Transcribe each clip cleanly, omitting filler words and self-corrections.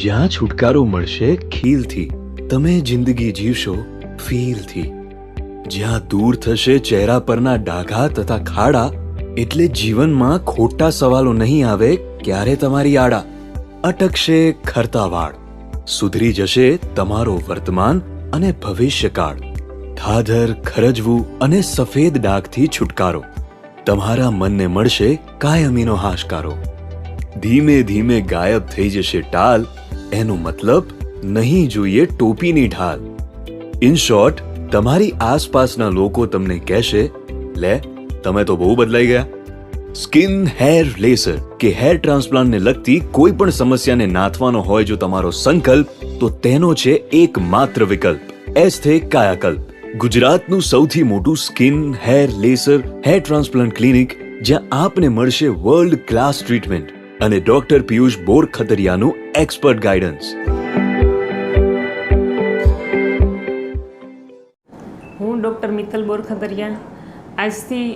જ્યાં છુટકારો મળશે ખીલથી, તમે જિંદગી જીવશો ફીલથી. જ્યાં દૂર થશે ચહેરા પરના ડાઘા તથા ખાડા, એટલે જીવનમાં ખોટા સવાલો નહીં આવે ક્યારે તમારી આડા. અટકશે ખરતા વાળ, સુધરી જશે તમારો વર્તમાન અને ભવિષ્યકાળ. ધાધર ખરજવું અને સફેદ ડાઘથી છુટકારો, તમારા મનને મળશે કાયમીનો હાશકારો. ધીમે ધીમે ગાયબ થઈ જશે ટાલ, એનો મતલબ નહીં જોઈએ ટોપીની ઢાલ. ઇન શોર્ટ, તમારી આસપાસના લોકો તમને કહેશે, લે તમે તો બહુ બદલાઈ ગયા. સ્કિન હેર લેસર કે હેર ટ્રાન્સપ્લાન્ટને લગતી કોઈ પણ સમસ્યાને નાથવાનો હોય જો તમારો સંકલ્પ, તો તેનો છે એકમાત્ર વિકલ્પ, એસ્થે કાયાકલ્પ. ગુજરાતનું સૌથી મોટું skin hair laser hair transplant clinic, જ્યાં આપને મળશે વર્લ્ડ ક્લાસ ટ્રીટમેન્ટ અને ડોક્ટર પિયુષ બોરખતરિયાનું એક્સપર્ટ ગાઈડન્સ. હું ડૉક્ટર મિત્તલ બોરખતરિયા. આજથી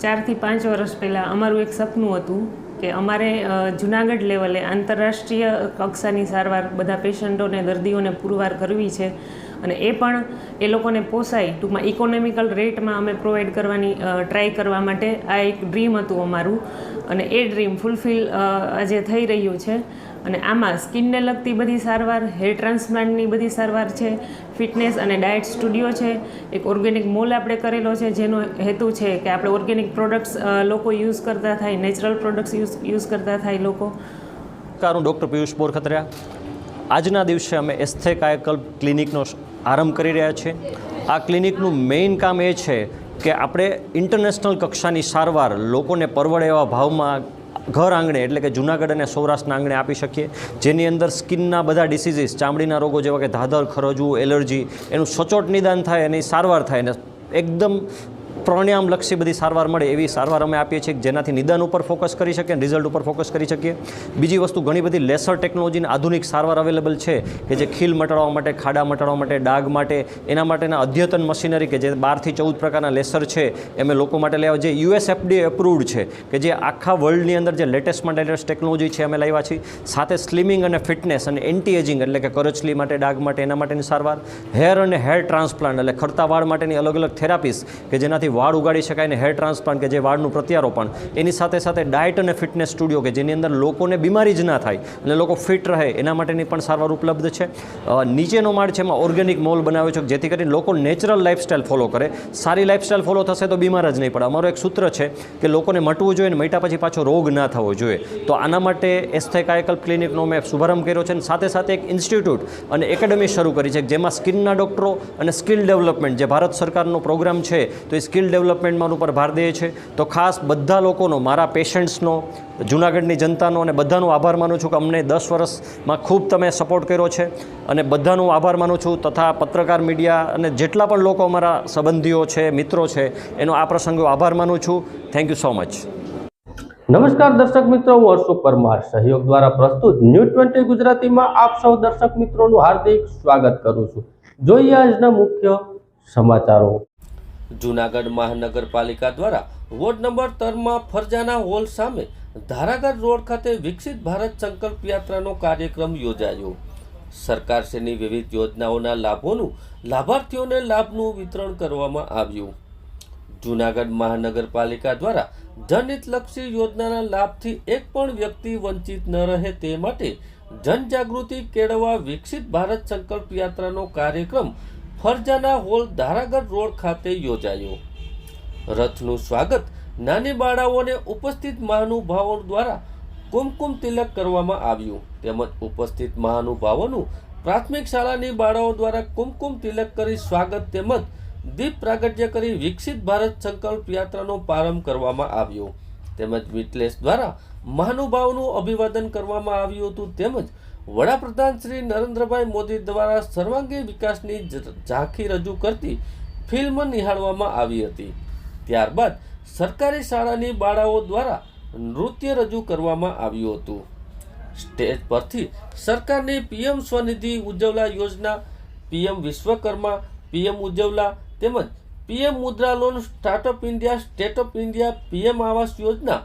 4 થી 5 વર્ષ પહેલાં અમારું એક સપનું હતું કે અમારે જુનાગઢ લેવલે આંતરરાષ્ટ્રીય કક્ષાની સારવાર બધા પેશન્ટોને, દર્દીઓને પુરવાર કરવી છે, અને એ પણ એ લોકોને પોસાય, ટૂંકમાં ઇકોનોમિકલ રેટમાં અમે પ્રોવાઈડ કરવાની ટ્રાય કરવા માટે આ એક ડ્રીમ હતું અમારું, અને એ ડ્રીમ ફૂલફિલ આજે થઈ રહ્યું છે. અને આમાં સ્કિનને લગતી બધી સારવાર, હેર ટ્રાન્સપ્લાન્ટની બધી સારવાર છે, ફિટનેસ અને ડાયટ સ્ટુડિયો છે, એક ઓર્ગેનિક મોલ આપણે કરેલો છે, જેનો હેતુ છે કે આપણે ઓર્ગેનિક પ્રોડક્ટ્સ લોકો યુઝ કરતા થાય, નેચરલ પ્રોડક્ટ્સ યુઝ કરતા થાય લોકો. હું ડૉક્ટર પિયુષ બોરખતરિયા. આજના દિવસે અમે એસ્થે કાયાકલ્પ ક્લિનિકનો આરંભ કરી રહ્યા છીએ. આ ક્લિનિકનું મેઇન કામ એ છે કે આપણે ઇન્ટરનેશનલ કક્ષાની સારવાર લોકોને પરવડે એવા ભાવમાં ઘર આંગણે, એટલે કે જુનાગઢ અને સૌરાષ્ટ્રના આંગણે આપી શકીએ, જેની અંદર સ્કિનના બધા ડિસીઝીસ, ચામડીના રોગો જેવા કે ધાધર, ખરજવું, એલર્જી, એનું સચોટ નિદાન થાય, એની સારવાર થાય, અને એકદમ પરિણામલક્ષી બધી સારવાર મળે એવી સારવાર અમે આપીએ છીએ, જેનાથી નિદાન ઉપર ફોકસ કરી શકીએ, રિઝલ્ટ ઉપર ફોકસ કરી શકીએ. બીજી વસ્તુ, ઘણી બધી લેસર ટેકનોલોજીની આધુનિક સારવાર અવેલેબલ છે કે જે ખીલ મટાડવા માટે, ખાડા મટાડવા માટે, ડાઘ માટે, એના માટેના અદ્યતન મશીનરી કે જે 12 થી 14 પ્રકારના લેસર છે એમ લોકો માટે લેવા, જે US FDA એપ્રુવડ છે, કે જે આખા વર્લ્ડની અંદર જે લેટેસ્ટમાં લેટેસ્ટ ટેકનોલોજી છે અમે લાવ્યા છીએ. સાથે સ્લિમિંગ અને ફિટનેસ અને એન્ટી એજિંગ, એટલે કે કરચલી માટે, ડાઘ માટે, એના માટેની સારવાર. હેર અને હેર ટ્રાન્સપ્લાન્ટ, એટલે ખરતા વાળ માટેની અલગ અલગ થેરાપીસ કે જેનાથી વાળ ઉગાડી શકાય, ને હેર ટ્રાન્સપ્લાન્ટ કે જે વાળનું પ્રત્યારોપણ. એની સાથે સાથે ડાયટ અને ફિટનેસ સ્ટુડિયો કે જેની અંદર લોકોને બીમારી જ ના થાય અને લોકો ફિટ રહે, એના માટેની પણ સારવાર ઉપલબ્ધ છે. નીચેનો માળ છે, એમાં ઓર્ગેનિક મોલ બનાવ્યો છે, જેથી કરીને લોકો નેચરલ લાઇફસ્ટાઈલ ફોલો કરે. સારી લાઇફસ્ટાઈલ ફોલો થશે તો બીમાર જ નહીં પડે. અમારો એક સૂત્ર છે કે લોકોને મટવું જોઈએ, ને મટ્યા પછી પાછો રોગ ના થવો જોઈએ. તો આના માટે એસ્થે કાયાકલ્પ ક્લિનિકનો મેં શુભારંભ કર્યો છે, અને સાથે સાથે એક ઇન્સ્ટિટ્યૂટ અને એકેડમી શરૂ કરી છે, જેમાં સ્કિનના ડૉક્ટરો અને સ્કિલ ડેવલપમેન્ટ, જે ભારત સરકારનો પ્રોગ્રામ છે, તો એ સ્કિલ ડેવલપમેન્ટમાં ઉપર ભાર દે છે. તો ખાસ બધા લોકોનો, મારા પેશન્ટ્સનો, જૂનાગઢની જનતાનો અને બધાનો આભાર માનું છું કે અમને 10 વર્ષમાં ખૂબ તમે સપોર્ટ કર્યો છે, અને બધાનો આભાર માનું છું. તથા પત્રકાર, મીડિયા અને જેટલા પણ લોકો અમારા સંબંધીઓ છે, મિત્રો છે, એનો આ પ્રસંગે આભાર માનું છું. Thank you so much. નમસ્કાર દર્શક મિત્રો, હું હર્ષુ પરમાર સહયોગ દ્વારા પ્રસ્તુત ન્યૂઝ 20 ગુજરાતીમાં આપ સૌ દર્શક મિત્રોનું હાર્દિક સ્વાગત કરું છું. જોઈએ આજના મુખ્ય સમાચારો. જૂનાગઢ મહાનગરપાલિકા દ્વારા વોર્ડ નંબર 13માં ફરજાના હોલ સામે ધારાગઢ રોડ ખાતે વિકસિત ભારત સંકલ્પ યાત્રાનો કાર્યક્રમ યોજાયો. સરકારશ્રીની વિવિધ યોજનાઓના લાભોનું લાભાર્થીઓને લાભનું વિતરણ કરવામાં આવ્યું. જૂનાગઢ મહાનગરપાલિકા દ્વારા જનહિતલક્ષી યોજનાના લાભથી એક પણ વ્યક્તિ વંચિત ન રહે તે માટે જનજાગૃતિ કેળવવા વિકસિત ભારત સંકલ્પ યાત્રાનો કાર્યક્રમ ફરજાના હોલ ધારાગઢ રોડ ખાતે યોજાયો. રથનું સ્વાગત નાની બાળાઓને ઉપસ્થિત મહાનુભાવો દ્વારા કુમકુમ તિલક કરવામાં આવ્યું, તેમજ ઉપસ્થિત મહાનુભાવોનું પ્રાથમિક શાળાની બાળાઓ દ્વારા કુમકુમ તિલક કરી સ્વાગત તેમજ દીપ પ્રાગટ્ય કરી વિકસિત ભારત સંકલ્પ યાત્રાનો પ્રારંભ કરવામાં આવ્યો. તેમજ વિટલેસ દ્વારા મહાનુભાવોનું અભિવાદન કરવામાં આવ્યું હતું. તેમજ વડાપ્રધાન શ્રી નરેન્દ્રભાઈ મોદી દ્વારા સર્વાંગી વિકાસની ઝાંખી રજૂ કરતી ફિલ્મ નિહાળવામાં આવી હતી. ત્યારબાદ સરકારી શાળાની બાળાઓ દ્વારા નૃત્ય રજૂ કરવામાં આવ્યું હતું. સ્ટેજ પરથી સરકારની PM સ્વનિધિ ઉજ્જવલા યોજના, PM વિશ્વકર્મા, PM ઉજ્જવલા તેમજ PM Mudra loan, startup India, standup India, PM Awas યોજના,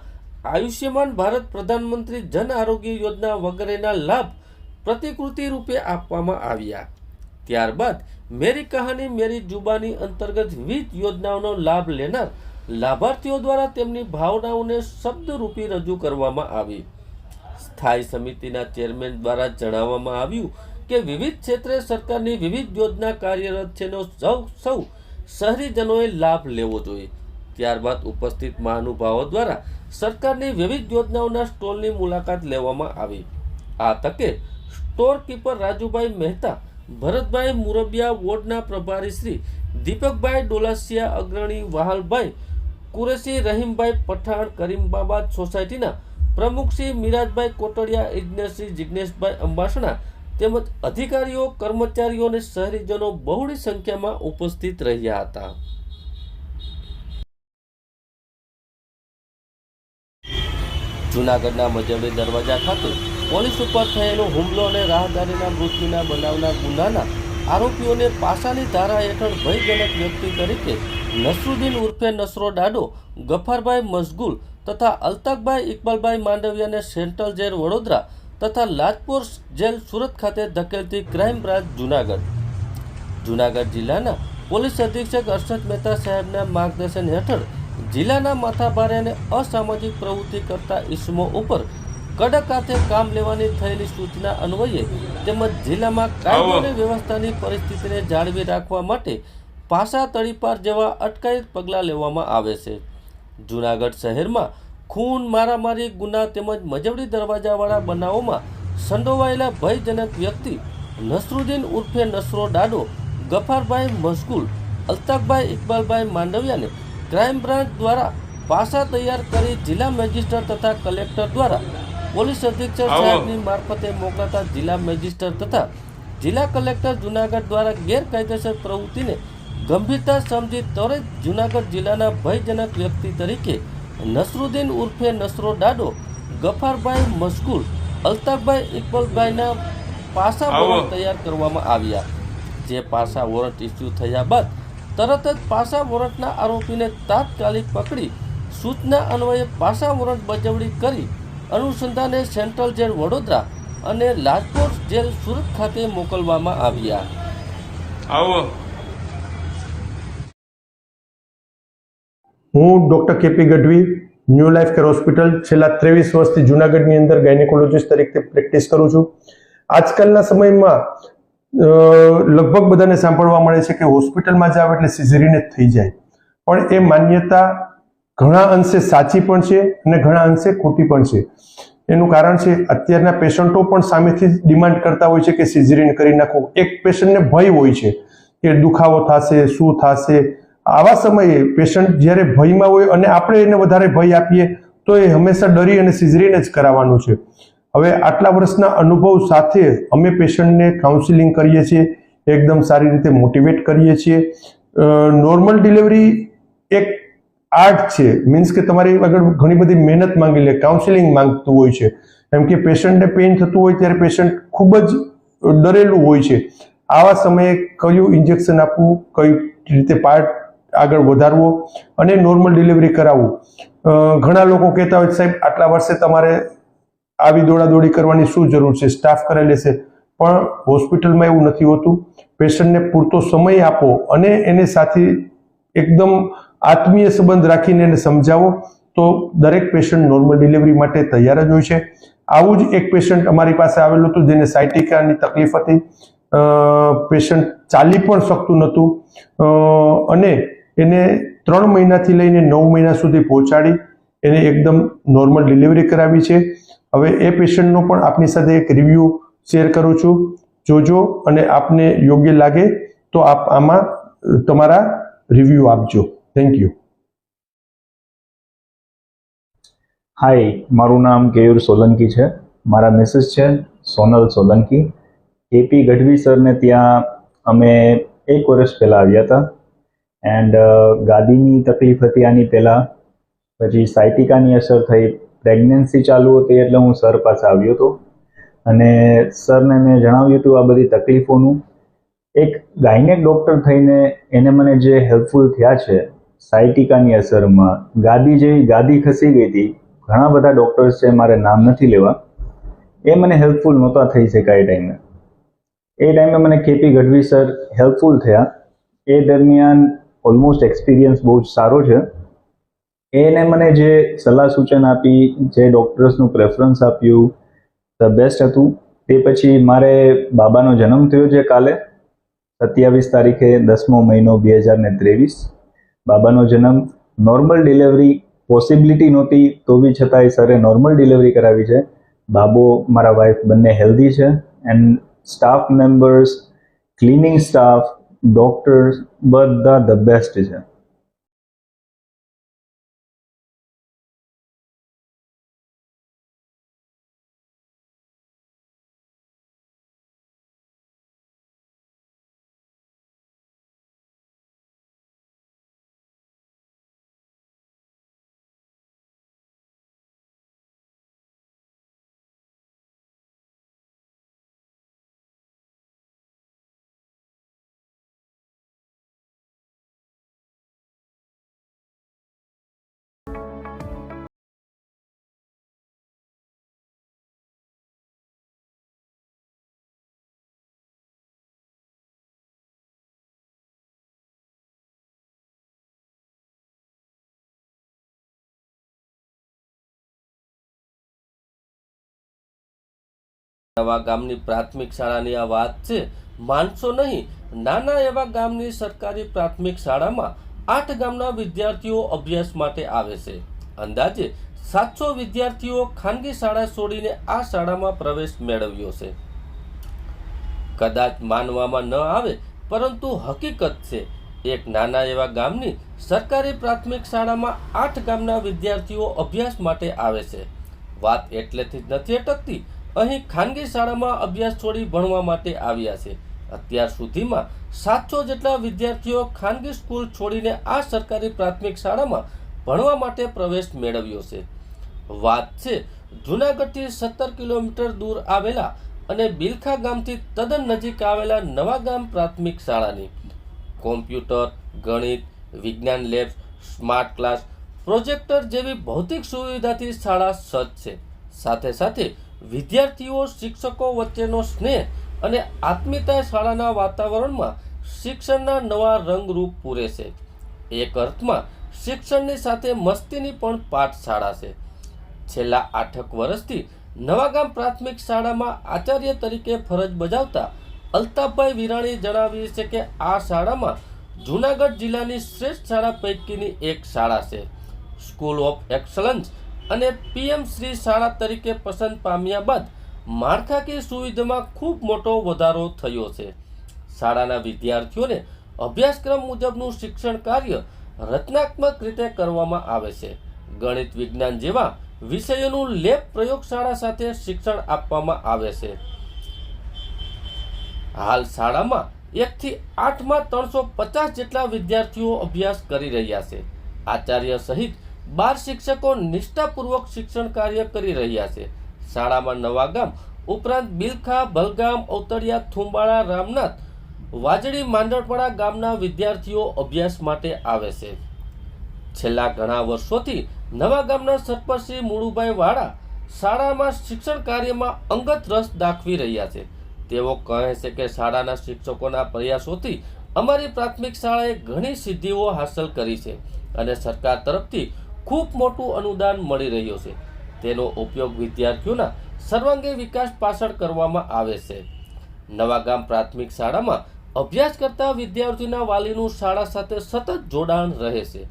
આયુષ્યમાન ભારત, પ્રધાનમંત્રી જન આરોગ્ય યોજના વગેરેના લાભ પ્રતિકૃતિ રૂપે આપવામાં આવ્યા. ત્યારબાદ મેરી કહાની મેરી જુબાની અંતર્ગત વિવિધ યોજનાઓનો લાભ લેનાર લાભાર્થીઓ દ્વારા તેમની ભાવનાઓને શબ્દરૂપી રજૂ કરવામાં આવી. સ્થાયી સમિતિના ચેરમેન દ્વારા જણાવવામાં આવ્યું કે વિવિધ ક્ષેત્રે સરકારની વિવિધ યોજના કાર્યરત છે, સૌ શહેરીજનોએ લાભ લેવો જોઈએ. ત્યારબાદ ઉપસ્થિત મહાનુભાવો દ્વારા સરકારની વિવિધ યોજનાઓના સ્ટોલની મુલાકાત લેવામાં આવી. આ તકે સ્ટોર કીપર રાજુભાઈ મહેતા, ભરતભાઈ મુરબિયા, વોર્ડના પ્રભારી શ્રી દીપકભાઈ ડોલાસિયા, અગ્રણી વાહલભાઈ કુરેશી, રહીમભાઈ પઠાણ, કરીમાબાદ સોસાયટીના પ્રમુખ શ્રી મિરાજભાઈ કોટડિયા, ઇજનેર શ્રી જિજ્ઞેશભાઈ અંબાસણા તેમજ અધિકારીઓ, કર્મચારીઓ અને શહેરીજનો બહોળી સંખ્યામાં ઉપસ્થિત રહ્યા હતા. જૂનાગઢના મજવડી દરવાજા ખાતે પોલીસ ઉપર થયેલો હુમલો અને રાહદારીના મૃત્યુના બનાવના ગુનાના આરોપીઓને પાસાની ધારા હેઠળ ભયજનક વ્યક્તિ તરીકે નસરુદ્દીન ઉર્ફે નસરો ડાડો, ગફારભાઈ મશગુલ તથા અલ્તાફભાઈ ઇકબાલભાઈ માંડવિયાને સેન્ટ્રલ જેલ વડોદરા તથા લાજપોર જેલ સુરત ખાતે ધકેલતી ક્રાઇમ બ્રાન્ચ જૂનાગઢ જિલ્લાના પોલીસ અધિક્ષક હર્ષદ મહેતા સાહેબના માર્ગદર્શન હેઠળ જિલ્લાના માથાભારે અને અસામાજિક પ્રવૃત્તિ કરતા ઇસમો ઉપર કડક હાથે કામ લેવાની થયેલી સૂચના અન્વયે તેમજ જિલ્લામાં કાયદો અને વ્યવસ્થાની પરિસ્થિતિને જાળવી રાખવા માટે પાસા તડીપાર જેવા અટકાયત પગલાં લેવામાં આવે છે. જૂનાગઢ શહેરમાં ખૂન, મારામારી ગુના તેમજ મજવડી દરવાજાવાળા બનાવોમાં સંડોવાયેલા ભયજનક વ્યક્તિ નસરુદ્દીન ઉર્ફે નસરો ડાડો, ગફારભાઈ મશગુલ, અલ્તાફભાઈ ઇકબાલભાઈ માંડવિયાને ક્રાઇમ બ્રાન્ચ દ્વારા પાસા તૈયાર કરી જિલ્લા મેજિસ્ટ્રેટ તથા કલેક્ટર દ્વારા પોલીસ અધિક્ષક સાહેબની મારફતે મોકલાતા જિલ્લા મેજિસ્ટ્રેટ તથા જિલ્લા કલેક્ટર જૂનાગઢ દ્વારા ગેરકાયદેસર પ્રવૃત્તિને ગંભીરતા સમજી ત્વરિત જૂનાગઢ જિલ્લાના ભયજનક વ્યક્તિ તરીકે નસરુદ્દીન ઉર્ફે નસરો ડાડો, ગફારભાઈ મશગુલ, અલ્તાફભાઈ ઇકબાલભાઈના પાસા વોરંટ તૈયાર કરવામાં આવ્યા. જે પાસા વોરંટ ઇસ્યુ થયા બાદ તરત જ પાસા વોરંટના આરોપીને તાત્કાલિક પકડી સૂચના અન્વયે પાસા વોરંટ બજવણી કરી અનુસંધાને સેન્ટ્રલ જેલ વડોદરા અને લાજપોર જેલ સુરત ખાતે મોકલવામાં આવ્યા. હું doctor KP Gadhvi, new life care hospital છેલ્લા 23 વર્ષથી જૂનાગઢની અંદર ગાયનેકોલોજીસ્ટ તરીકે પ્રેક્ટિસ કરું છું. આજકાલના સમયમાં લગભગ બધાને સાંભળવા મળે છે કે હોસ્પિટલમાં જાવ એટલે સિઝેરિયન જ થઈ જાય, પણ એ માન્યતા ઘણા અંશે સાચી પણ છે અને ઘણા અંશે ખોટી પણ છે. એનું કારણ છે અત્યારના પેશન્ટો પણ સામેથી ડિમાન્ડ કરતા હોય છે કે સિઝેરિયન કરી નાખો. એક પેશન્ટને ભય હોય છે કે દુખાવો થશે, શું થશે. આવા સમયે પેશન્ટ જ્યારે ભયમાં હોય અને આપણે એને વધારે ભય આપીએ તો એ હંમેશા ડરી અને સિઝેરિયન જ કરાવવાનું છે. હવે આટલા વર્ષના અનુભવ સાથે અમે પેશન્ટને કાઉન્સિલિંગ કરીએ છીએ, એકદમ સારી રીતે મોટિવેટ કરીએ છીએ. નોર્મલ ડિલિવરી એક આર્ટ છે, મીન્સ કે તમારી આગળ ઘણી બધી મહેનત માંગી લે, કાઉન્સિલિંગ માંગતું હોય છે. એમ કે પેશન્ટને પેઇન થતું હોય ત્યારે પેશન્ટ ખૂબ જ ડરેલું હોય છે. આવા સમયે કયું ઇન્જેક્શન આપવું, કઈ રીતે પાર્ટ આગળ વધારવો અને નોર્મલ ડિલિવરી કરાવવું. ઘણા લોકો કહેતા હોય સાહેબ આટલા વર્ષે તમારે આવી દોડાદોડી કરવાની શું જરૂર છે, સ્ટાફ કરી લેશે. પણ હોસ્પિટલમાં એવું નથી હોતું. પેશન્ટને પૂરતો સમય આપો અને એને સાથે એકદમ આત્મીય સંબંધ રાખીને એને સમજાવો તો દરેક પેશન્ટ નોર્મલ ડિલિવરી માટે તૈયાર જ હોય છે. આવું જ એક પેશન્ટ અમારી પાસે આવેલું હતું જેને સાયટિકાની તકલીફ હતી. પેશન્ટ ચાલી પણ શકતું નહોતું અને એને 3 મહિનાથી લઈને 9 મહિના સુધી પહોંચાડી એને એકદમ નોર્મલ ડિલિવરી કરાવી છે. હવે એ પેશન્ટનો પણ આપની સાથે એક રિવ્યૂ શેર કરું છું, જોજો અને આપને યોગ્ય લાગે તો આપ આમાં તમારા રિવ્યૂ આપજો. Thank you. હાય, મારું નામ કેયુર સોલંકી છે. મારા મિસિસ છે સોનલ સોલંકી. કેપી ગઢવી સરને ત્યાં અમે 1 વર્ષ પહેલાં આવ્યા હતા એન્ડ ગાદીની તકલીફ હતી આની પહેલાં, પછી સાયટિકાની અસર થઈ, પ્રેગ્નન્સી ચાલુ હતી એટલે હું સર પાસે આવ્યો હતો અને સરને મેં જણાવ્યું હતું આ બધી તકલીફોનું. એક ગાયનેક ડૉક્ટર થઈને એને મને જે હેલ્પફુલ થયા છે સાયટિકાની અસરમાં, ગાદી જેવી ગાદી ખસી ગઈ હતી. ઘણા બધા ડૉક્ટર્સ છે, મારે નામ નથી લેવા, એ મને હેલ્પફુલ નહોતા થઈ શક્યા એ ટાઈમે મને કેપી ગઢવી સર હેલ્પફુલ થયા. એ દરમિયાન ઓલમોસ્ટ એક્સપિરિયન્સ બહુ જ સારો છે. એને મને જે સલાહ સૂચન આપી, જે ડૉક્ટર્સનું પ્રેફરન્સ આપ્યું, ધ બેસ્ટ હતું. તે પછી મારે બાબાનો જન્મ થયો છે કાલે 27 તારીખે 10મો મહિનો 2023. બાબાનો જન્મ, નોર્મલ ડિલિવરી પોસિબિલિટી નહોતી તો બી છતાંય સરે નોર્મલ ડિલિવરી કરાવી છે. બાબો, મારા વાઈફ બંને હેલ્ધી છે. And staff members, cleaning staff, doctors બધા ધ બેસ્ટ છે. નવા ગામની પ્રાથમિક શાળાની આ વાત છે. માનશો નહીં, નાના એવા ગામની સરકારી પ્રાથમિક શાળામાં 8 ગામના વિદ્યાર્થીઓ અભ્યાસ માટે આવે છે. અંદાજે 700 વિદ્યાર્થીઓ ખાનગી શાળા છોડીને આ શાળામાં પ્રવેશ મેળવ્યો છે. કદાચ માનવામાં ન આવે, પરંતુ હકીકત છે. એક નાના એવા ગામની સરકારી પ્રાથમિક શાળામાં 8 ગામના વિદ્યાર્થીઓ અભ્યાસ માટે આવે છે. વાત એટલેથી જ નથી અટકતી. અહીં ખાનગી શાળામાં અભ્યાસ છોડી ભણવા માટે આવ્યા છે. અત્યાર સુધીમાં 700 જેટલા વિદ્યાર્થીઓ ખાનગી સ્કૂલ છોડીને આ સરકારી પ્રાથમિક શાળામાં ભણવા માટે પ્રવેશ મેળવ્યો છે. વાત છે જૂનાગઢથી 17 કિલોમીટર દૂર આવેલા અને બિલખા ગામથી તદ્દન નજીક આવેલા નવાગામ પ્રાથમિક શાળાની. કોમ્પ્યુટર, ગણિત, વિજ્ઞાન લેબ્સ, સ્માર્ટ ક્લાસ, પ્રોજેક્ટર જેવી ભૌતિક સુવિધાથી શાળા સજ્જ છે. સાથે સાથે વિદ્યાર્થીઓ શિક્ષકો વચ્ચેનો સ્નેહ અને આત્મીયતા શાળાના વાતાવરણમાં શિક્ષણના નવા રંગરૂપ પૂરે છે. એક અર્થમાં શિક્ષણની સાથે મસ્તીની પણ પાઠશાળા છે. છેલ્લા 8 વર્ષથી નવાગામ પ્રાથમિક શાળામાં આચાર્ય તરીકે ફરજ બજાવતા અલ્તાફભાઈ વિરાણી જણાવે છે કે આ શાળામાં જૂનાગઢ જિલ્લાની શ્રેષ્ઠ શાળા પૈકીની એક શાળા છે. સ્કૂલ ઓફ એક્સલન્સ અને પીએમ શ્રી શાળા તરીકે પસંદ પામ્યા બાદ માળખાકીય સુવિધામાં ખૂબ મોટો વધારો થયો છે. શાળાના વિદ્યાર્થીઓને અભ્યાસક્રમ મુજબનું શિક્ષણ કાર્ય રચનાત્મક રીતે કરવામાં આવે છે. ગણિત, વિજ્ઞાન જેવા વિષયોનું લેબ પ્રયોગશાળા સાથે શિક્ષણ આપવામાં આવે છે. હાલ શાળામાં 1 થી 8માં 350 જેટલા વિદ્યાર્થીઓ અભ્યાસ કરી રહ્યા છે. આચાર્ય સહિત 12 શિક્ષકો નિષ્ઠાપૂર્વક શિક્ષણ કાર્ય કરી રહ્યા છે. શાળામાં નવાગામ ઉપરાંત બિલખા, ભલગામ, ઔતડિયા, થુંબાળા, રામનાથ, વાજડી, માંડળપડા ગામના વિદ્યાર્થીઓ અભ્યાસ માટે આવે છે. છેલ્લા ઘણા વર્ષોથી નવાગામના સરપંચ શ્રી મુળુભાઈ વાળા શાળામાં શિક્ષણ કાર્યમાં અંગત રસ દાખવી રહ્યા છે. તેઓ કહે છે કે શાળાના શિક્ષકોના પ્રયાસોથી અમારી પ્રાથમિક શાળાએ ઘણી સિદ્ધિઓ હાંસલ કરી છે અને સરકાર તરફથી ખૂબ મોટું અનુદાન મળી રહ્યું છે. તેનો ઉપયોગ વિદ્યાર્થીઓના સર્વાંગી વિકાસ પાછળ કરવામાં આવે છે. નવાગામ પ્રાથમિક શાળામાં અભ્યાસ કરતા વિદ્યાર્થીઓના વાલીનું શાળા સાથે સતત જોડાણ રહે છે.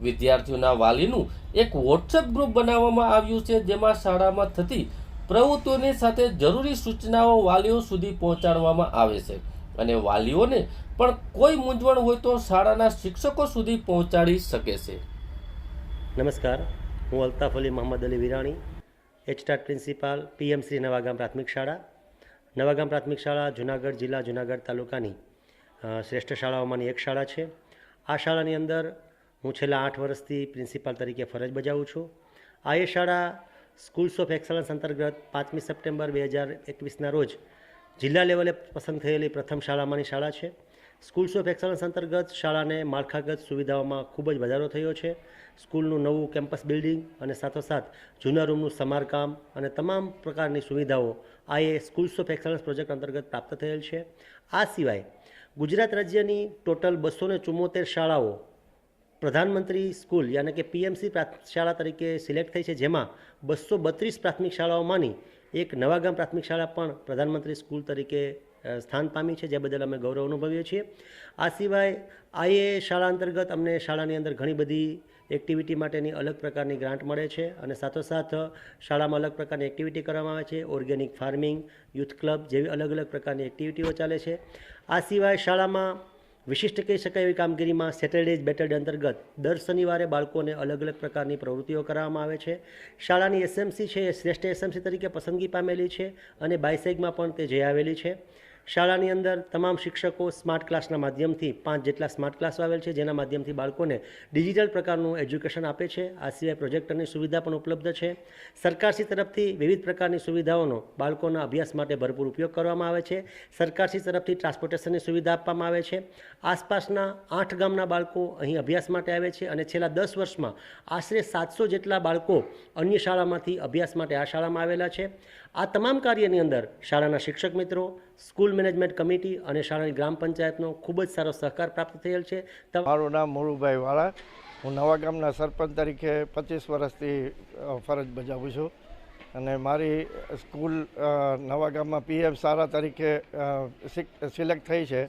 વિદ્યાર્થીઓના વાલીનું એક વોટ્સએપ ગ્રુપ બનાવવામાં આવ્યું છે, જેમાં શાળામાં થતી પ્રવૃત્તિઓની સાથે જરૂરી સૂચનાઓ વાલીઓ સુધી પહોંચાડવામાં આવે છે અને વાલીઓને પણ કોઈ મૂંઝવણ હોય તો શાળાના શિક્ષકો સુધી પહોંચાડી શકે છે. નમસ્કાર, હું Altaf Ali Mohammad Ali Virani, HTAT principal, PMC Navagam પ્રાથમિક શાળા. નવાગામ પ્રાથમિક શાળા જૂનાગઢ જિલ્લા, જૂનાગઢ તાલુકાની શ્રેષ્ઠ શાળાઓમાંની એક શાળા છે. આ શાળાની અંદર હું છેલ્લા 8 વર્ષથી પ્રિન્સિપાલ તરીકે ફરજ બજાવું છું. આ એ શાળા સ્કૂલ્સ ઓફ એક્સલન્સ અંતર્ગત 5મી સપ્ટેમ્બર 2021ના રોજ જિલ્લા લેવલે પસંદ થયેલી પ્રથમ શાળામાંની શાળા છે. સ્કૂલ્સ ઓફ એક્સલન્સ અંતર્ગત શાળાને માળખાગત સુવિધાઓમાં ખૂબ જ વધારો થયો છે. સ્કૂલનું નવું કેમ્પસ બિલ્ડિંગ અને સાથોસાથ જૂના રૂમનું સમારકામ અને તમામ પ્રકારની સુવિધાઓ આ એ સ્કૂલ્સ ઓફ એક્સલન્સ પ્રોજેક્ટ અંતર્ગત પ્રાપ્ત થયેલ છે. આ સિવાય ગુજરાત રાજ્યની ટોટલ 274 શાળાઓ પ્રધાનમંત્રી સ્કૂલ યાની કે પીએમસી શાળા તરીકે સિલેક્ટ થઈ છે, જેમાં 232 પ્રાથમિક શાળાઓમાંની એક નવાગામ પ્રાથમિક શાળા પણ પ્રધાનમંત્રી સ્કૂલ તરીકે સ્થાન પામી છે, જે બદલ અમે ગૌરવ અનુભવીએ છીએ. આ સિવાય આઈએ શાળા અંતર્ગત અમને શાળાની અંદર ઘણી બધી એક્ટિવિટી માટેની અલગ પ્રકારની ગ્રાન્ટ મળે છે અને સાથોસાથ શાળામાં અલગ પ્રકારની એક્ટિવિટી કરવામાં આવે છે. ઓર્ગેનિક ફાર્મિંગ, યુથ ક્લબ જેવી અલગ અલગ પ્રકારની એક્ટિવિટીઓ ચાલે છે. આ સિવાય શાળામાં વિશિષ્ટ કહી શકાય એવી કામગીરીમાં સેટરડેઝ બેટર ડે અંતર્ગત દર શનિવારે બાળકોને અલગ અલગ પ્રકારની પ્રવૃત્તિઓ કરાવવામાં આવે છે. શાળાની એસએમસી છે એ શ્રેષ્ઠ એસએમસી તરીકે પસંદગી પામેલી છે અને બાયસેગમાં પણ તે જઈ આવેલી છે. શાળાની અંદર તમામ શિક્ષકો સ્માર્ટ ક્લાસના માધ્યમથી 5 જેટલા સ્માર્ટ ક્લાસ આવેલ છે, જેના માધ્યમથી બાળકોને ડિજિટલ પ્રકારનું એજ્યુકેશન આપે છે. આ સિવાય પ્રોજેક્ટરની સુવિધા પણ ઉપલબ્ધ છે. સરકારશ્રી તરફથી વિવિધ પ્રકારની સુવિધાઓનો બાળકોના અભ્યાસ માટે ભરપૂર ઉપયોગ કરવામાં આવે છે. સરકારશ્રી તરફથી ટ્રાન્સપોર્ટેશનની સુવિધા આપવામાં આવે છે. આસપાસના 8 ગામના બાળકો અહીં અભ્યાસ માટે આવે છે અને છેલ્લા 10 વર્ષમાં આશરે 700 જેટલા બાળકો અન્ય શાળામાંથી અભ્યાસ માટે આ શાળામાં આવેલા છે. આ તમામ કાર્યની અંદર શાળાના શિક્ષક મિત્રો, સ્કૂલ મેનેજમેન્ટ કમિટી અને શાળાની ગ્રામ પંચાયતનો ખૂબ જ સારો સહકાર પ્રાપ્ત થયેલ છે. મારું નામ મોરુભાઈ વાળા, હું નવા ગામના સરપંચ તરીકે 25 વર્ષથી ફરજ બજાવું છું અને મારી સ્કૂલ નવા ગામમાં પીએમ શાળા તરીકે સિલેક્ટ થઈ છે.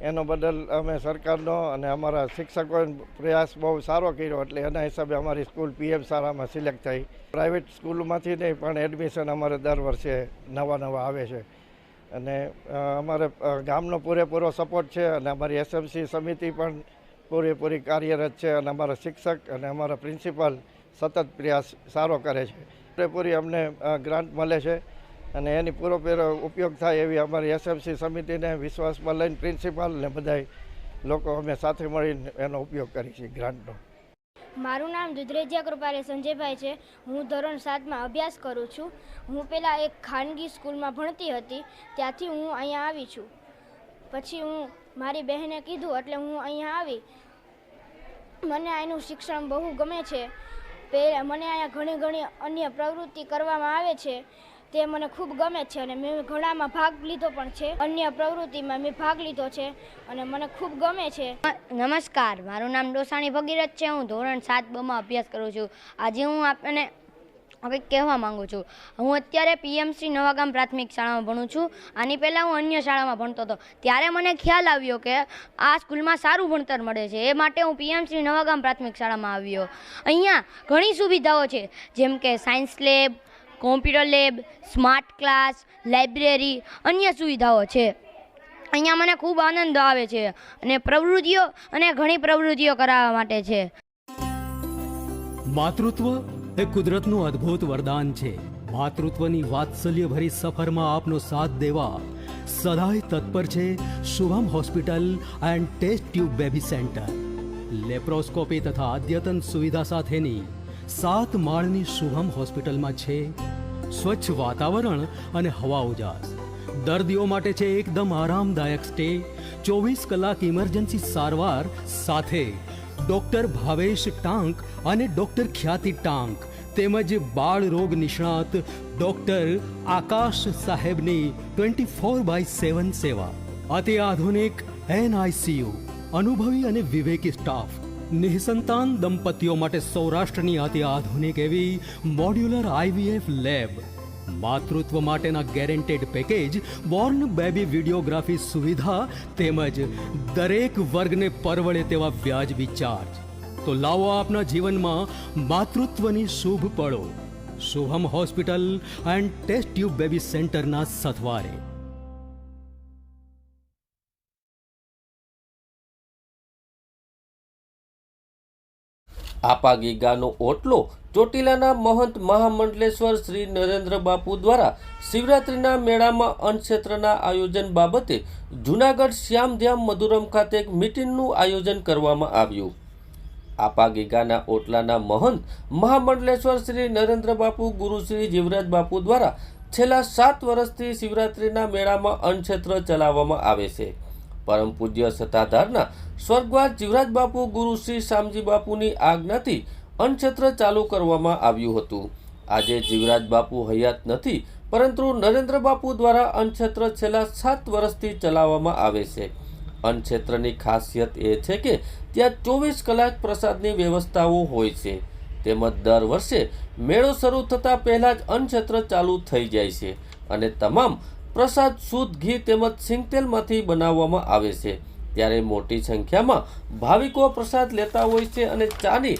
એનો બદલ અમે સરકારનો અને અમારા શિક્ષકોએ પ્રયાસ બહુ સારો કર્યો, એટલે એના હિસાબે અમારી સ્કૂલ પીએમ શાળામાં સિલેક્ટ થઈ. પ્રાઇવેટ સ્કૂલમાંથી નહીં પણ એડમિશન અમારે દર વર્ષે નવા આવે છે અને અમારે ગામનો પૂરેપૂરો સપોર્ટ છે અને અમારી એસએમસી સમિતિ પણ પૂરેપૂરી કાર્યરત છે અને અમારા શિક્ષક અને અમારા પ્રિન્સિપાલ સતત પ્રયાસ સારો કરે છે. પૂરેપૂરી અમને ગ્રાન્ટ મળે છે અને એની પૂરેપૂરો ઉપયોગ થાય એવી અમારી એસએમસી સમિતિને વિશ્વાસમાં લઈને પ્રિન્સિપાલ ને બધાય લોકો અમે સાથે મળીને એનો ઉપયોગ કરી છીએ ગ્રાન્ટનો. મારું નામ દુધરેજિયા કૃપાલી સંજયભાઈ છે. હું ધોરણ 7માં અભ્યાસ કરું છું. હું પહેલાં એક ખાનગી સ્કૂલમાં ભણતી હતી, ત્યાંથી હું અહીંયા આવી છું. પછી હું મારી બહેને કીધું એટલે હું અહીંયા આવી. મને અહીંનું શિક્ષણ બહુ ગમે છે. મને અહીંયા ઘણી અન્ય પ્રવૃત્તિ કરવામાં આવે છે, તે મને ખૂબ ગમે છે અને મેં ઘણામાં ભાગ લીધો પણ છે. અન્ય પ્રવૃત્તિમાં મેં ભાગ લીધો છે અને મને ખૂબ ગમે છે. નમસ્કાર, મારું નામ ડોસાણી ભગીરથ છે. હું ધોરણ 7બમાં અભ્યાસ કરું છું. આજે હું આપને હવે કહેવા માંગુ છું. હું અત્યારે પીએમસી નવાગામ પ્રાથમિક શાળામાં ભણું છું. આની પહેલાં હું અન્ય શાળામાં ભણતો હતો. ત્યારે મને ખ્યાલ આવ્યો કે આ સ્કૂલમાં સારું ભણતર મળે છે, એ માટે હું પીએમસી નવાગામ પ્રાથમિક શાળામાં આવ્યો. અહીંયા ઘણી સુવિધાઓ છે, જેમ કે science lab, computer lab, smart class, library, અન્ય સુવિધાઓ છે. અહીંયા મને ખૂબ આનંદ આવે છે અને પ્રવૃત્તિઓ અને ઘણી પ્રવૃત્તિઓ કરાવવા માટે છે. માતૃત્વ એ કુદરતનું અદ્ભુત વરદાન છે. માતૃત્વની વાત્સલ્યભરી સફરમાં આપનો સાથ દેવા સદાય તત્પર છે Shubham hospital and test tube baby centre. Laparoscopy તથા અદ્યતન સુવિધા સાથેની 7 માળની શુભમ હોસ્પિટલમાં છે સ્વચ્છ વાતાવરણ અને હવા ઉજાસ. દર્દીઓ માટે છે એકદમ આરામદાયક સ્ટે, 24 કલાક ઇમરજન્સી સારવાર સાથે ડૉક્ટર ભાવેશ ટાંક અને ડૉક્ટર ખ્યાતિ ટાંક તેમજ બાળ રોગ નિષ્ણાત ડૉક્ટર આકાશ સાહેબની 24/7 સેવા. અતિ આધુનિક NICU, અનુભવી અને વિવેકી સ્ટાફ, નિઃસંતાન દંપતીઓ માટે સૌરાષ્ટ્રની અતિ આધુનિક એવી મોડ્યુલર IVF લેબ, માતૃત્વ માટેના guaranteed package, Born baby videography સુવિધા તેમજ દરેક વર્ગને પરવડે તેવા વ્યાજબી ચાર્જ. તો લાવો આપના જીવનમાં માતૃત્વની શુભ પળો Shubham hospital and test tube baby સેન્ટરના સથવારે. આપા ગીગાનો ઓટલો ચોટીલાના મહંત મહામંડલેશ્વર શ્રી નરેન્દ્ર બાપુ દ્વારા શિવરાત્રિના મેળામાં અન્નક્ષેત્રના આયોજન બાબતે જૂનાગઢ શ્યામધ્યામ મધુરમ ખાતે એક મીટિંગનું આયોજન કરવામાં આવ્યું. આપા ગીગાના ઓટલાના મહંત મહામંડલેશ્વર શ્રી નરેન્દ્ર બાપુ ગુરુ શ્રી જીવરાજ બાપુ દ્વારા છેલ્લા 7 વર્ષથી શિવરાત્રિના મેળામાં અન્નક્ષેત્ર ચલાવવામાં આવે છે. પરમ પૂજ્ય સત્તાધારના સ્વર્ગવાસ જીવરાજ બાપુ ગુરુ શ્રી શામજી બાપુની આજ્ઞાથી અન્નક્ષેત્ર ચાલુ કરવામાં આવ્યું હતું. આજે જીવરાજ બાપુ હયાત નથી, પરંતુ નરેન્દ્ર બાપુ દ્વારા અન્નક્ષેત્ર છેલ્લા 7 વર્ષથી ચલાવવામાં આવે છે. અન્નક્ષેત્રની ખાસિયત એ છે કે ત્યાં 24 કલાક પ્રસાદની વ્યવસ્થાઓ હોય છે. તેમજ દર વર્ષે મેળો શરૂ થતાં પહેલાં જ અન્નક્ષેત્ર ચાલુ થઈ જાય છે અને તમામ પ્રસાદ શુદ્ધ ઘી તેમજ સિંગતેલમાંથી બનાવવામાં આવે છે. ત્યારે મોટી સંખ્યામાં ભાવિકો પ્રસાદ લેતા હોય છે અને ચાની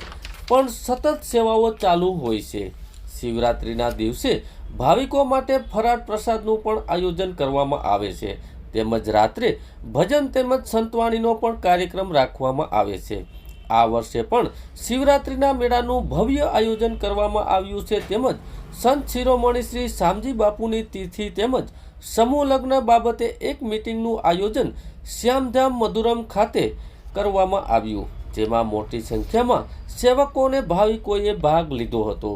પણ સતત સેવાઓ ચાલુ હોય છે. શિવરાત્રિના દિવસે ભાવિકો માટે ફરાળ પ્રસાદનું પણ આયોજન કરવામાં આવે છે. તેમજ રાત્રે ભજન તેમજ સંતવાણીનો પણ કાર્યક્રમ રાખવામાં આવે છે. આ વર્ષે પણ શિવરાત્રિના મેળાનું ભવ્ય આયોજન કરવામાં આવ્યું છે. તેમજ સંત શિરોમણી શ્રી શામજી બાપુની તિથિ તેમજ સમૂહ લગ્ન બાબતે એક મિટિંગનું આયોજન શ્યામધામ મધુરમ ખાતે કરવામાં આવ્યું, જેમાં મોટી સંખ્યામાં સેવકો અને ભાવિકોએ ભાગ લીધો હતો.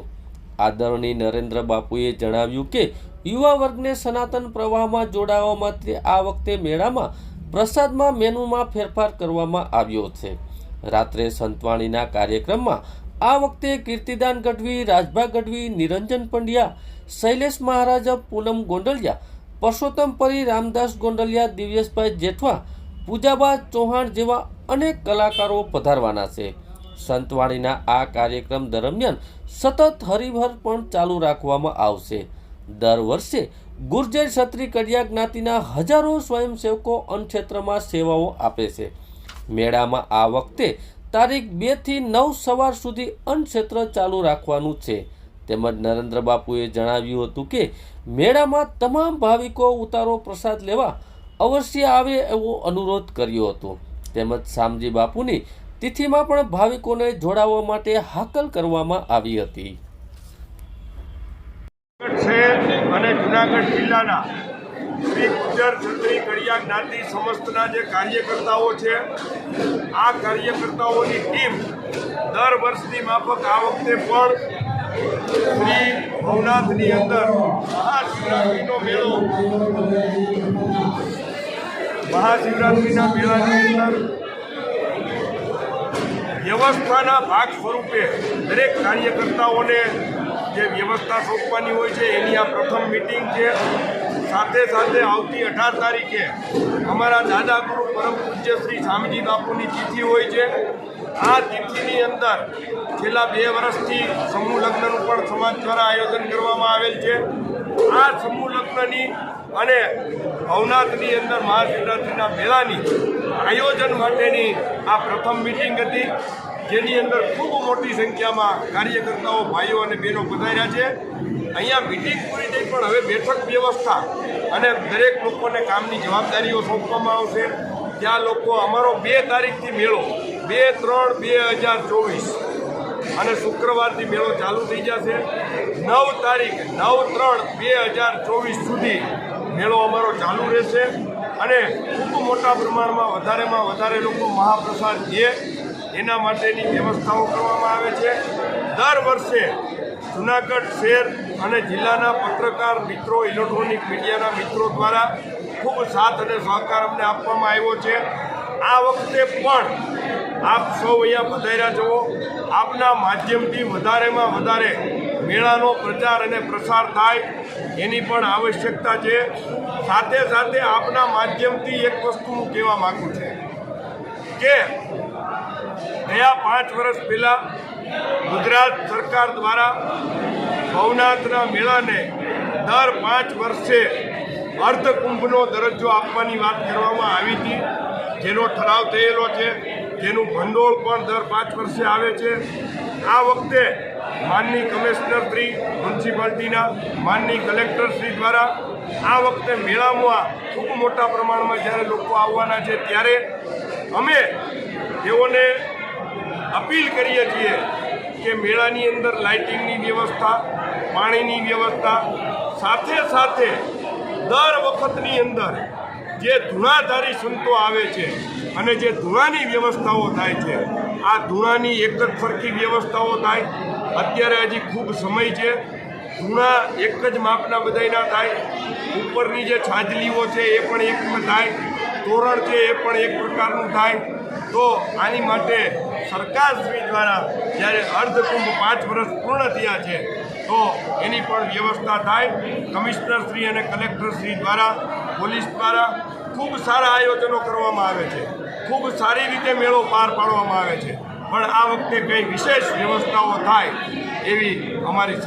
આદરણીય નરેન્દ્ર બાપુએ જણાવ્યું કે યુવા વર્ગને સનાતન પ્રવાહમાં જોડાવા માટે આ વખતે મેળામાં પ્રસાદમાં મેનુમાં ફેરફાર કરવામાં આવ્યો છે. રાત્રે સંતવાણીના કાર્યક્રમમાં આ વખતે કીર્તિદાન ગઢવી, રાજભા ગઢવી, નિરંજન પંડ્યા, શૈલેષ મહારાજ, પૂનમ ગોંડલિયા, પરસોત્તમ પરી, રામદાસ ગોંડલિયા, દિવ્યેશભાઈ જેઠવા, પૂજાબા ચૌહાણ જેવા અનેક કલાકારો પધારવાના છે. સંતવાણીના આ કાર્યક્રમ દરમિયાન સતત હરિહર પણ ચાલુ રાખવામાં આવશે. દર વર્ષે ગુર્જર ક્ષત્રિય કડિયા જ્ઞાતિના હજારો સ્વયંસેવકો અન્નક્ષેત્રમાં સેવાઓ આપે છે. મેળામાં આ વખતે તારીખ 2 થી 9 સવાર સુધી અન્નક્ષેત્ર ચાલુ રાખવાનું છે. તેમજ નરેન્દ્ર બાપુએ જણાવ્યું હતું કે મેળામાં તમામ ભાવિકો ઉતારો પ્રસાદ લેવા અવશ્ય આવે એવો અનુરોધ કર્યો હતો. તેમજ શામજી બાપુની તિથિમાં પણ ભાવિકોને જોડાવા માટે હાકલ કરવામાં આવી હતી. અને જુનાગઢ જિલ્લાના શ્રી ગુર્જર ક્ષત્રિય કડિયા જ્ઞાતિ સમસ્તના જે કાર્યકર્તાઓ છે, આ કાર્યકર્તાઓની ટીમ દર વર્ષની માફક આ વખતે પણ શ્રી ભવનાથની અંદર મહાશિવરાત્રિનો મેળો મહાશિવરાત્રિના મેળાની અંદર વ્યવસ્થાના ભાગ સ્વરૂપે દરેક કાર્યકર્તાઓને જે વ્યવસ્થા સોંપવાની હોય છે એની આ પ્રથમ મિટિંગ છે. સાથે સાથે આવતી 18 તારીખે અમારા દાદા ગુરુ પરમ પૂજ્ય શ્રી શામજી બાપુની તિથિ હોય છે. આ તિથિની અંદર છેલ્લા 2 વર્ષથી સમૂહ લગ્નનું પણ સમાજ દ્વારા આયોજન કરવામાં આવેલ છે. આ સમૂહ લગ્નની અને ભવનાથની અંદર મહાશિવરાત્રિના મેળાની આયોજન માટેની આ પ્રથમ મિટિંગ હતી, જેની અંદર ખૂબ મોટી સંખ્યામાં કાર્યકર્તાઓ ભાઈઓ અને બહેનો પધાર્યા છે. અહીંયા મિટિંગ પૂરી થઈ પણ હવે બેઠક વ્યવસ્થા અને દરેક લોકોને કામની જવાબદારીઓ સોંપવામાં આવશે. ત્યાં લોકો અમારો 2 તારીખથી મેળો 2/3/2024 અને શુક્રવારથી મેળો ચાલુ થઈ જશે. 9 તારીખ 9/3/2024 સુધી મેળો અમારો ચાલુ રહેશે અને ખૂબ મોટા પ્રમાણમાં વધારેમાં વધારે લોકો મહાપ્રસાદ લે એના માટેની વ્યવસ્થાઓ કરવામાં આવે છે. દર વર્ષે જુનાગઢ શહેર અને જિલ્લાના પત્રકાર મિત્રો, ઇલેક્ટ્રોનિક મીડિયાના મિત્રો દ્વારા ખૂબ સાથ અને સહકાર અમને આપવામાં આવ્યો છે. આ વખતે પણ આપ સૌ અહીંયા પધાર્યા છો. આપના માધ્યમથી વધારેમાં વધારે મેળાનો પ્રચાર અને પ્રસાર થાય એની પણ આવશ્યકતા છે. સાથે સાથે આપના માધ્યમથી એક વસ્તુ હું કહેવા માગું છું કે ગયા 5 વર્ષ પહેલાં ગુજરાત સરકાર દ્વારા ભવનાથના મેળાને દર 5 વર્ષે અર્ધકુંભનો દરજ્જો આપવાની વાત કરવામાં આવી હતી, જેનો ઠરાવ થયેલો છે, જેનું ભંડોળ પણ દર 5 વર્ષે આવે છે. આ વખતે માનની કમિશનરશ્રી મ્યુનિસિપાલિટીના, માનની કલેક્ટરશ્રી દ્વારા આ વખતે મેળામાં ખૂબ મોટા પ્રમાણમાં જ્યારે લોકો આવવાના છે ત્યારે અમે તેઓને અપીલ કરીએ છીએ કે મેળાની અંદર લાઇટિંગની વ્યવસ્થા, પાણીની વ્યવસ્થા, સાથે સાથે દર વખતની અંદર જે ધૂણાધારી સંતો આવે છે અને જે ધૂણાની વ્યવસ્થાઓ થાય છે, આ ધૂણાની એક જ સરખી વ્યવસ્થાઓ થાય. અત્યારે હજી ખૂબ સમય છે. ધૂણા એક જ માપના બધાય ના થાય. ઉપરની જે છાજલીઓ છે એ પણ એક થાય. તોરણ છે એ પણ એક પ્રકારનું થાય. તો આની માટે સરકારશ્રી દ્વારા જ્યારે અર્ધકુંભ 5 વર્ષ પૂર્ણ થયા છે તો એની પણ વ્યવસ્થા થાય. કમિશનરશ્રી અને કલેક્ટરશ્રી દ્વારા, પોલીસ દ્વારા ખૂબ સારા આયોજનો કરવામાં આવે છે, ખૂબ સારી રીતે મેળો પાર પાડવામાં આવે છે. પણ આ વખતે કંઈ વિશેષ વ્યવસ્થાઓ થાય એવી અમારી